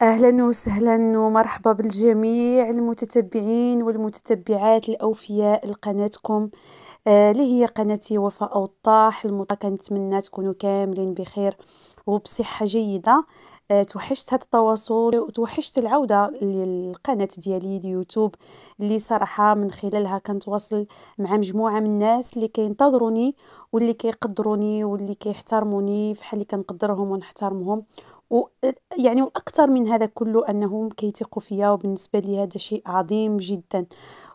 أهلا وسهلا ومرحبا بالجميع المتتبعين والمتتبعات الأوفياء لقناتكم اللي هي قناتي وفاء أوضاح كنتمنى تكونوا كاملين بخير وبصحة جيدة. توحشت هذا التواصل وتوحشت العودة للقناة ديالي اليوتيوب اللي صراحة من خلالها كنتواصل مع مجموعة من الناس اللي كينتظروني واللي كيقدروني واللي كيحترموني في حال اللي كنقدرهم ونحترمهم. و يعني وأكثر من هذا كله أنهم كيثقوا فيا، وبالنسبة لي هذا شيء عظيم جدًا.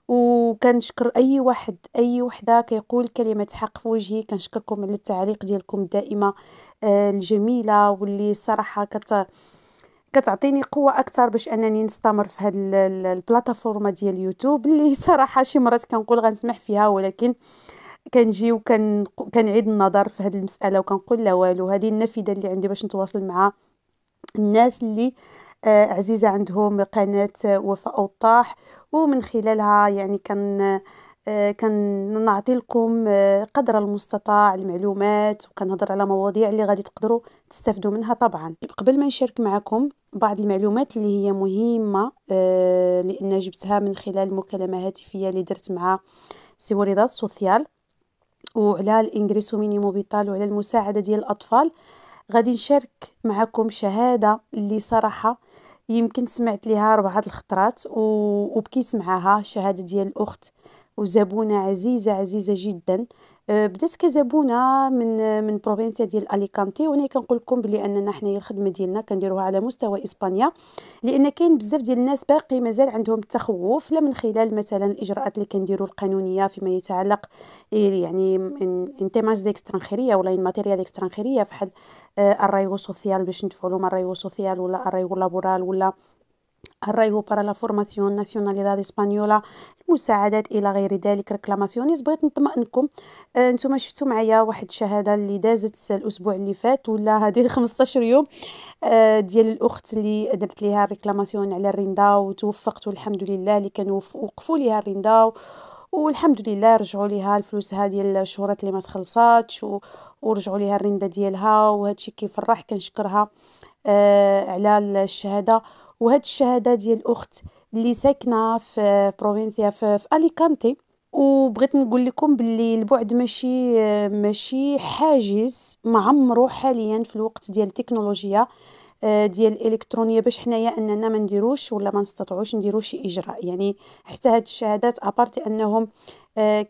وكنشكر أي واحد أي وحدة كيقول كلمة حق في وجهي. كنشكركم على التعاليق ديالكم الدائمة الجميلة، واللي الصراحة كتعطيني قوة أكتر باش أنني نستمر في هاد البلاتفورمة ديال اليوتيوب اللي صراحة شي مرات كنقول غنسمح فيها، ولكن كنجي كنعيد النظر في هاد المسألة وكنقول لا والو. هذه النافذة اللي عندي باش نتواصل مع الناس اللي عزيزة عندهم قناة وفاء أوضاح، ومن خلالها يعني كنعطي لكم قدر المستطاع المعلومات، وكنهضر على مواضيع اللي غادي تقدروا تستافدوا منها. طبعا قبل ما نشارك معكم بعض المعلومات اللي هي مهمة لأن جبتها من خلال مكالمة هاتفية اللي درت مع سيوريداد سوسيال، وعلى الانغريسو مينيمو فيتال، وعلى المساعدة ديال الأطفال، غادي نشارك معكم شهادة اللي صراحة يمكن سمعت ليها 4 الخطرات وبكيت معاها. شهادة ديال الأخت وزبونة عزيزة جدا. بدات كزبونة من بروفينسيا ديال أليكانتي، وانا كنقول لكم بلي اننا حنايا الخدمة ديالنا كنديروها على مستوى اسبانيا، لان كاين بزاف ديال الناس باقي مازال عندهم التخوف، لا من خلال مثلا الاجراءات اللي كنديروا القانونيه فيما يتعلق يعني ان تيماج ديكسترانخيريه ولا ان ماتيريا ديكسترانخيريه، فحال الرايغو سوسيال باش ندفعوا لهم الرايغو سوسيال، ولا الرايغو لابورال، ولا الرايغو بارا لا فورماسيون ناسيوناليداد اسبانيولا، المساعدات الى غير ذلك، ريكلاماسيونيز. بغيت نطمئنكم. نتوما شفتوا معايا واحد الشهاده اللي دازت الاسبوع اللي فات ولا هذه 15 يوم، ديال الاخت اللي درت ليها الريكلاماسيون على الرندا وتوفقت والحمد لله، اللي كانوا وقفوا ليها الرندا والحمد لله رجعوا ليها الفلوسها ديال الشهورات اللي ما تخلصاتش ورجعوا ليها الرنده ديالها، وهذا الشيء كيفرح. كنشكرها على الشهاده. وهاد الشهاده ديال الاخت اللي ساكنه في بروفينسيا في اليكانتي. وبغيت نقول لكم باللي البعد ماشي حاجز، ما عمرو حاليا في الوقت ديال التكنولوجيا ديال الالكترونيه باش حنايا اننا ما نديروش ولا ما نستطيعوش نديرو شي اجراء. يعني حتى هاد الشهادات ابارتي انهم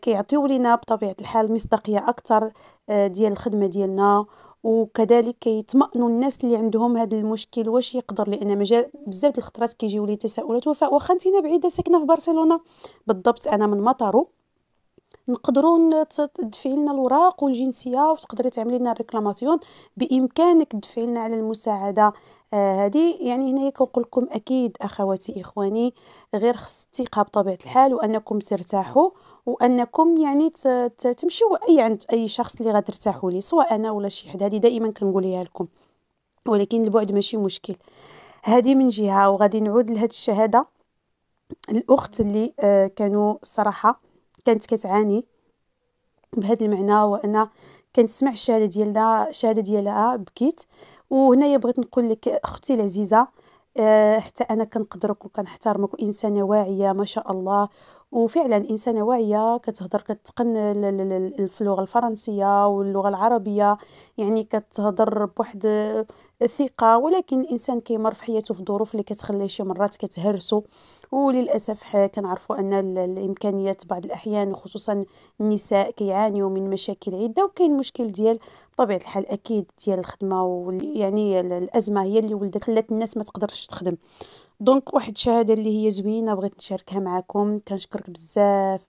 كيعطيو لينا بطبيعه الحال مصداقيه اكثر ديال الخدمه ديالنا، وكذلك كيطمئنوا الناس اللي عندهم هذا المشكل واش يقدر، لان مجال بزاف د الخطرات كيجيو لي تساؤلات: وفاء واخا نتينا بعيده ساكنه في برشلونه، بالضبط انا من مطارو، نقدروا تدفعي لنا الوراق والجنسيه وتقدري تعملي لنا الريكلاماسيون، بامكانك تدفعي لنا على المساعده هذه. يعني هنايا كنقول لكم اكيد اخواتي اخواني، غير خص الثقه بطبيعه الحال، وانكم ترتاحوا، وانكم يعني تمشيو عند اي شخص اللي غترتاحوا ليه، سواء انا ولا شي حد. هذه دائما كنقولها لكم، ولكن البعد ماشي مشكل. هذه من جهه. وغادي نعود لهاد الشهاده. الاخت اللي كانوا الصراحه كانت كتعاني بهذا المعنى، وانا كنسمع الشهاده ديالها بكيت. وهنايا بغيت نقول لك اختي العزيزه، حتى انا كنقدرك وكنحترمك، وانسانه واعيه ما شاء الله، وفعلا انسانه واعيه كتهضر كتقن في اللغه الفرنسيه واللغه العربيه، يعني كتهضر بواحد ثقه. ولكن الانسان كيمر في حياته في ظروف اللي كتخليه شي مرات كتهرسو، وللاسف كنعرفوا ان الامكانيات بعض الاحيان وخصوصا النساء كيعانيوا من مشاكل عده، وكاين مشكل ديال بطبيعه الحال اكيد ديال الخدمه، يعني الازمه هي اللي ولدت خلات الناس ما تقدرش تخدم. دونك واحد الشهاده اللي هي زوينه بغيت نشاركها معكم. كنشكرك بزاف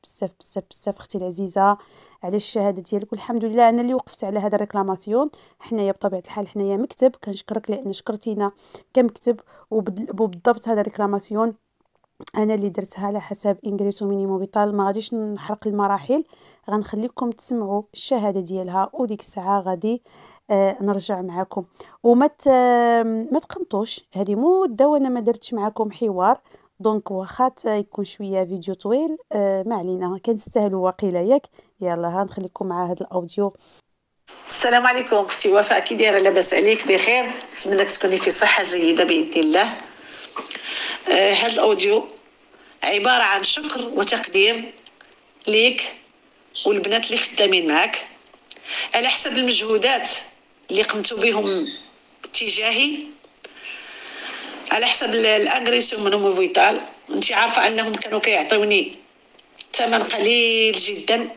اختي العزيزه على الشهاده ديالك، والحمد لله انا اللي وقفت على هذا الريكلاماسيون. حنايا بطبيعه الحال حنايا مكتب، كنشكرك لان شكرتينا كمكتب، وبالضبط هذا الريكلاماسيون انا اللي درتها على حساب انغريسو مينيمو فيتال. ما غاديش نحرق المراحل، غنخليكم تسمعوا الشهاده ديالها، وديك الساعه غادي نرجع معكم. ما تقنطوش، هذه مده وانا ما درتش معكم حوار، دونك واخا يكون شويه فيديو طويل ما علينا، كنستاهلوا واقيلا ياك. يلا ها نخليكم مع هذا الاوديو. السلام عليكم اختي وفاء، كي دايره؟ لاباس عليك؟ بخير، نتمنى تكوني في صحه جيده باذن الله. هذا الاوديو عباره عن شكر وتقدير ليك والبنات اللي خدامين معك على حسب المجهودات اللي قمتوا بهم تجاهي، على حسب الاغريسيون من هومو فيتال. انت عارفه انهم كانوا كيعطيوني ثمن قليل جدا،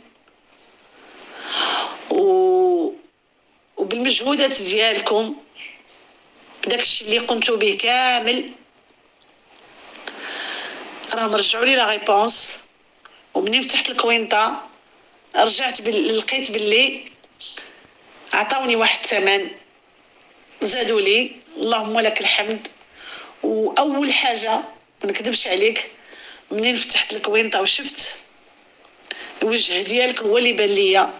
وبالمجهودات ديالكم بداك الشيء اللي قمتوا به كامل راهم رجعوا لي لا ريبونس. ومنين فتحت الكوينطه رجعت لقيت باللي عطاوني واحد الثمن، زادوا لي، اللهم لك الحمد. واول حاجه ما نكذبش عليك، منين فتحت الكوينطه وشفت الوجه ديالك هو اللي بان ليا،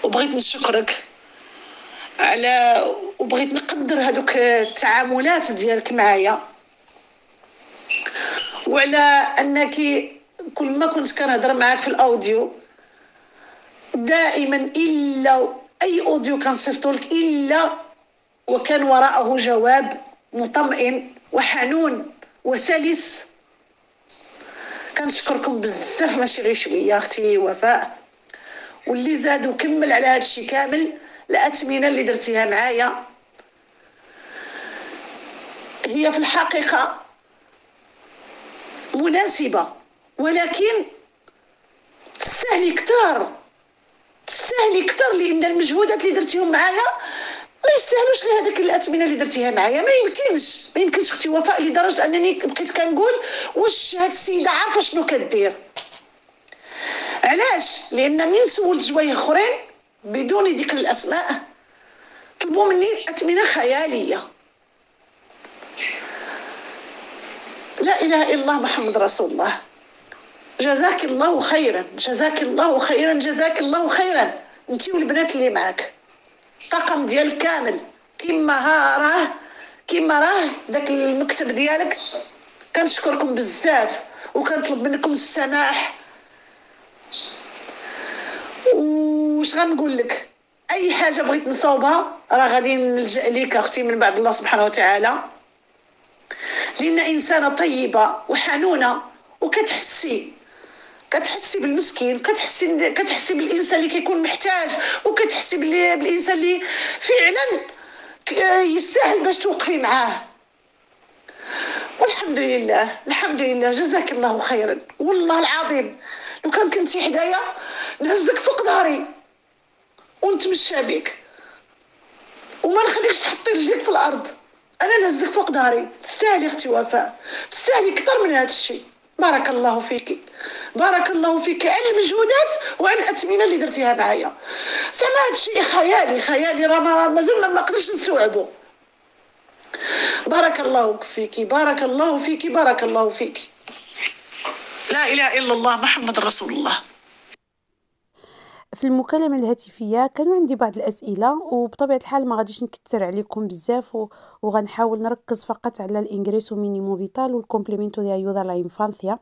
وبغيت نشكرك على، وبغيت نقدر هذوك التعاملات ديالك معايا، وعلى انك كل ما كنت كنهضر معاك في الاوديو دائما الا اي اوديو كنصيفطو لك الا وكان وراءه جواب مطمئن وحنون وسلس. كنشكركم بزاف ماشي غير شويه اختي وفاء، واللي زاد وكمل على هذا الشيء كامل. الاثمنه اللي درتيها معايا هي في الحقيقه مناسبه، ولكن تستاهلي كثر لان المجهودات اللي درتيهم معايا ما يستاهلوش غير هذيك الاثمنه اللي درتيها معايا. ما يمكنش اختي وفاء، لدرجه انني بقيت كنقول واش هاد السيده عارفه شنو كدير. علاش؟ لان من سولت جوايه اخرين بدون ذكر الاسماء طلبوا مني اثمنه خياليه. لا اله الا الله محمد رسول الله. جزاك الله خيرا، جزاك الله خيرا، جزاك الله خيرا، انت والبنات اللي معك، الطاقم ديالك كامل. كيما راه داك المكتب ديالك. كنشكركم بزاف وكنطلب منكم السماح. وش غنقول لك، اي حاجه بغيت نصاوبها راه غادي نلجا ليك اختي من بعد الله سبحانه وتعالى، لان انسانه طيبه وحنونه وكتحسي بالمسكين، كتحسي بالانسان اللي كيكون محتاج، وكتحسي بالانسان اللي فعلا يستاهل باش توقفي معاه. والحمد لله الحمد لله، جزاك الله خيرا. والله العظيم لو كان كنتي حدايا نهزك فوق ظهري ونتمشى بك وما نخليكش تحطي رجليك في الارض. انا نهزك فوق ظهري. تستاهلي اختي وفاء، تستاهلي اكثر من هذا الشيء. بارك الله فيك، بارك الله فيك على المجهودات وعلى الاثمنه اللي درتيها معايا. زعما هذا الشيء خيالي راه مازال ما نقدرش نستوعبه. بارك الله فيك، بارك الله فيك، بارك الله فيك. لا اله الا الله محمد رسول الله. في المكالمة الهاتفية كانوا عندي بعض الأسئلة، وبطبيعة الحال ما غاديش نكثر عليكم بزاف وغنحاول نركز فقط على الانغريسو مينيمو فيتال والكومبليمنتو دي ايودا لا انفانسيا.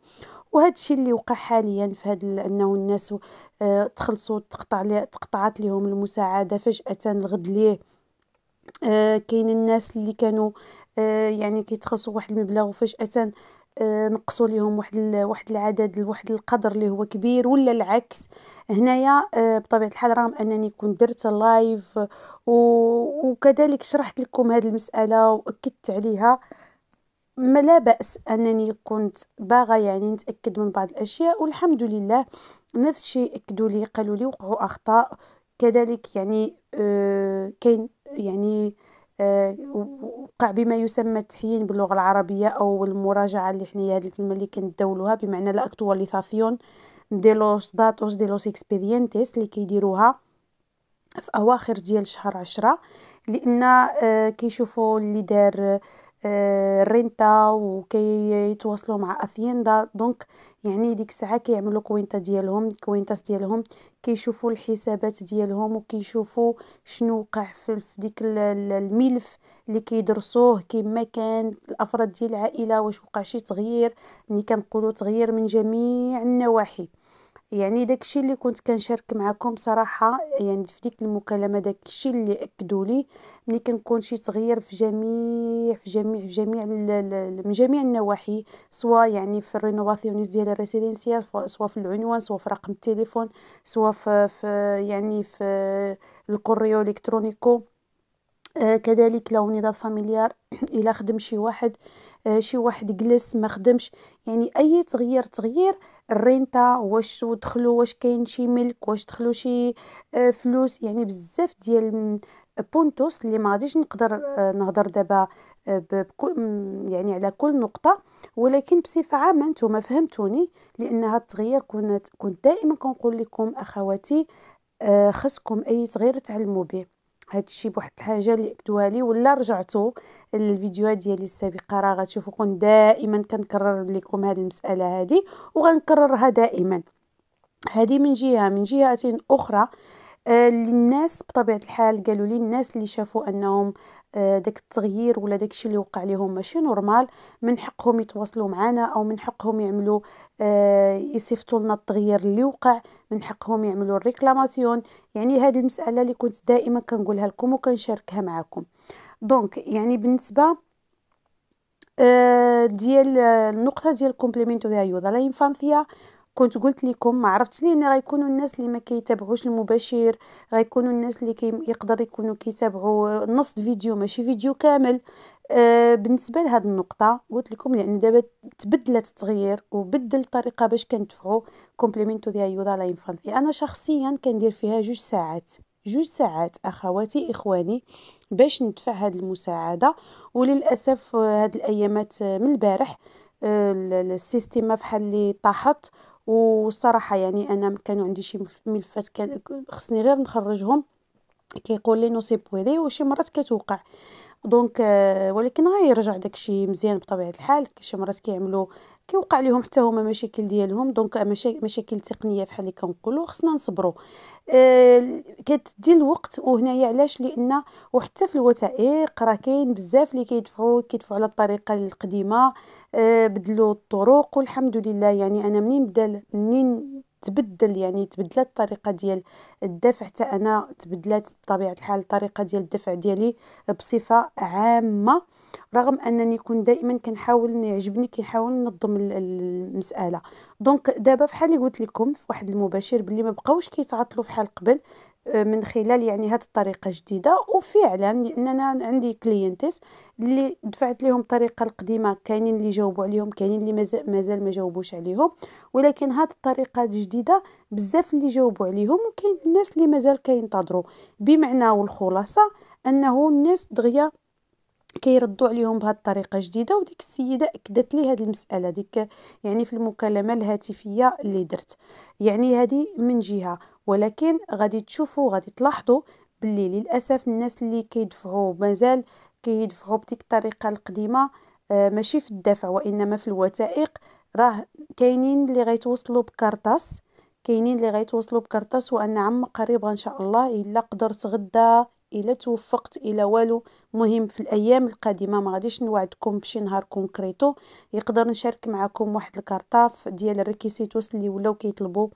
وهذا الشيء اللي وقع حاليا في هذا انه الناس تخلصوا تقطعت لهم المساعدة فجأة الغد ليه. كاين الناس اللي كانوا يعني كيتخلصوا واحد المبلغ وفجأة نقصوا لهم واحد العدد، واحد القدر اللي هو كبير، ولا العكس. هنايا بطبيعه الحال رغم انني كنت درت لايف وكذلك شرحت لكم هذه المساله واكدت عليها، ما لا باس انني كنت باغا يعني نتاكد من بعض الاشياء، والحمد لله نفس الشيء اكدوا لي، قالوا لي وقعوا اخطاء كذلك. يعني كاين يعني وقع بما يسمى التحيين باللغة العربية أو المراجعة، اللي حنايا هذه الكلمة اللي كنداولوها بمعنى لا اكtualización de los datos de los expedientes اللي كيديروها في أواخر ديال شهر 10، لأن كيشوفوا اللي دار الرينتا وكيتواصلوا مع اثيندا. دونك يعني ديك الساعه كيعملوا كوينتاس ديالهم، كيشوفوا الحسابات ديالهم وكيشوفوا شنو وقع في ديك الملف اللي كيدرسوه، كما كان الافراد ديال العائله واش وقع شي تغيير. ملي كنقولوا تغيير من جميع النواحي، يعني داكشي اللي كنت كنشارك معكم صراحة، يعني في ديك المكالمة داكشي اللي أكدوا لي ملي كنكون شي تغيير في جميع من جميع النواحي، سواء يعني في الرينوفاسيونيس ديال الريسيدنسيال، سواء في العنوان، سواء في رقم التليفون، سواء في الكوريو الكترونيكو، كذلك لو نضاف فاميليار إلا خدم شي واحد جلس ما خدمش، يعني أي تغيير الرينتا، واش دخلوا، واش كاين شي ملك، واش دخلوا شي فلوس، يعني بزاف ديال بونتوس اللي ما غاديش نقدر نهضر دابا بكل يعني على كل نقطة، ولكن بصفة عامة نتوما فهمتوني، لأن هاد التغيير كنت دائما كنقول لكم أخواتي، خصكم أي تغيير تعلموا به. هاد الشي بواحد الحاجة اللي أكدوها لي، ولا رجعتوا للفيديوهات ديالي السابقة راه غتشوفوا كنت دائما كنكرر لكم هاد المسألة هادي، وغنكررها دائما. هذه من جهة أخرى، للناس بطبيعة الحال قالوا لي الناس اللي شافوا أنهم داك التغيير ولا داك الشيء اللي وقع لهم ماشي نورمال، من حقهم يتواصلوا معنا، أو من حقهم يعملوا يصيفطوا لنا التغيير اللي وقع، من حقهم يعملوا الريكلاماسيون. يعني هذه المسألة اللي كنت دائما كنقولها لكم وكنشاركها معكم. دونك يعني بالنسبة ديال النقطة ديال كومبليمنتو دي ايودا لا انفانسيا، كنت قلت لكم ما عرفتش لين غيكونوا الناس اللي ما كيتابعوش المباشر، غيكونوا الناس اللي يقدر يكونوا كيتابعوا نص فيديو ماشي فيديو كامل. بالنسبه لهاد النقطه قلت لكم لان دابا تبدلت التغيير وبدل الطريقه باش كندفعوا كومبليمنتو دي ايودا لا انفانسيا. انا شخصيا كندير فيها 2 ساعات، 2 ساعات اخواتي اخواني باش ندفع هاد المساعده. وللاسف هاد الايامات من البارح السيستيما فحال اللي طاحت، والصراحه يعني انا كانوا عندي شي ملفات كان خصني غير نخرجهم، كيقول لي نو سي بويدي، وشي مرات كتوقع. دونك ولكن غيرجع داكشي مزيان بطبيعة الحال. شي مرات كيوقع لهم حتى هما مشاكل ديالهم، دونك مشاكل تقنية بحال اللي كنقولوا خصنا نصبروا. كتدي الوقت، وهنايا علاش؟ لان وحتى في الوثائق راه كاين بزاف اللي كيدفعوا على الطريقه القديمه، بدلوا الطرق والحمد لله. يعني انا منين تبدلت الطريقه ديال الدفع، حتى انا تبدلت بطبيعه الحال الطريقه ديال الدفع ديالي بصفه عامه، رغم انني كنت دائما كنحاول كنحاول ننظم المساله. دونك دابا فحال اللي قلت لكم في واحد المباشر باللي ما بقاوش كيتعطلوا فحال قبل، من خلال يعني هذه الطريقه الجديده. وفعلا لان انا عندي كلينتيس اللي دفعت لهم الطريقه القديمه، كاينين اللي جاوبوا عليهم، كاينين اللي مازال ما جاوبوش عليهم، ولكن هذه الطريقه الجديده بزاف اللي جاوبوا عليهم، وكاين الناس اللي مازال كينتظروا. بمعنى والخلاصه انه الناس دغيا كيردوا عليهم بهذه الطريقه جديده. وديك السيده اكدت لي هذه المساله ديك يعني في المكالمه الهاتفيه اللي درت. يعني هذه من جهه، ولكن غادي تشوفوا غادي تلاحظوا باللي للاسف الناس اللي كيدفعوا مازال كيدفعوا بديك الطريقه القديمه، ماشي في الدفع وانما في الوثائق. راه كاينين اللي غيتوصلوا بكارطاس، وان عم قريب ان شاء الله الا قدرت غدا، الا توفقت، الا والو. مهم في الايام القادمه ما غاديش نوعدكم بشي نهار كونكريتو يقدر نشارك معكم واحد الكارطاف ديال الريكيسيتوس اللي ولاو كيطلبوا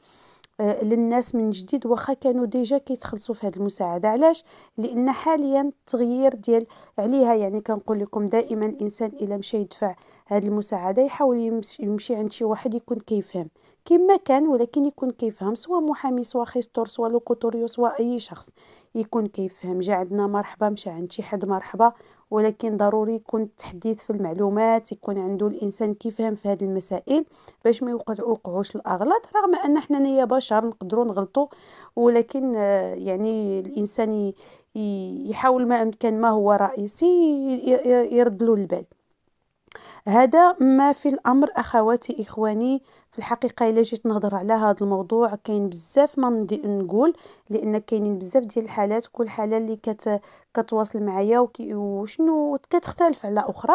للناس من جديد، واخا كانوا ديجا كيتخلصوا في هذه المساعده. علاش؟ لان حاليا التغيير ديال عليها، يعني كنقول لكم دائما الانسان الا مشى يدفع هذه المساعده يحاول يمشي عند شي واحد يكون كيفهم كما كان، ولكن يكون كيفهم، سواء محامي، سواء خيستور، سواء لوكوتوريو، سواء اي شخص يكون كيفهم. جا عندنا مرحبا، مشى عند شي حد مرحبا، ولكن ضروري يكون التحديث في المعلومات، يكون عنده الانسان كيفهم في هذه المسائل باش ما يوقعوش الاغلاط. رغم ان حنا بشر نقدروا نغلطوا، ولكن يعني الانسان يحاول ما امكن ما هو رئيسي يرد له البال. هذا ما في الامر اخواتي اخواني. في الحقيقه الا جيت نهضر على هذا الموضوع كاين بزاف ما نقول، لان كاينين بزاف ديال الحالات، كل حاله اللي كتواصل معايا وشنو كتختلف على اخرى.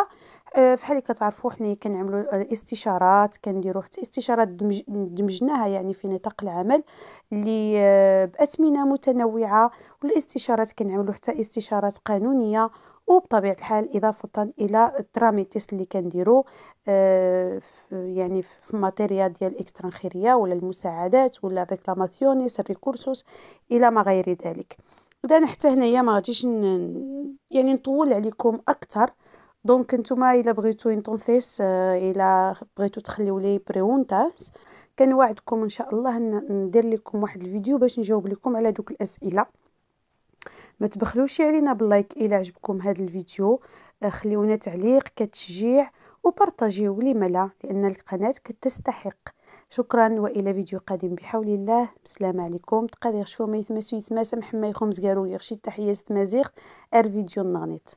فحال اللي كتعرفوا حنا كنعملوا استشارات، كنديروا حتى استشارات دمجناها يعني في نطاق العمل اللي باثمنه متنوعه. والاستشارات كنعملوا حتى استشارات قانونيه، وبطبيعة الحال إضافة إلى التراميتيست اللي كنديرو يعني في ماتيريا ديال الإكستران خيرية ولا المساعدات ولا الريكلاماسيونيس الريكورسوس إلى ما غير ذلك. إذا حتى هنايا ما غاديش يعني نطول عليكم أكثر. دونك نتوما إلا بغيتو انطونسيس إلا بغيتو تخليو لي بريونتاس، كنوعدكم إن شاء الله ندير لكم واحد الفيديو باش نجاوب لكم على دوك الأسئلة. ما تبخلوش علينا باللايك إلا عجبكم هذا الفيديو، خليونا تعليق كتشجيع وبارطاجيو لي ملا، لأن القناة كتستحق. شكرا وإلى فيديو قادم بحول الله. بسلام عليكم. تقدر شو ما يتمسو يتماسم حما يخوم زقارو يغشي تحية مزيغ فيديو النغنيت.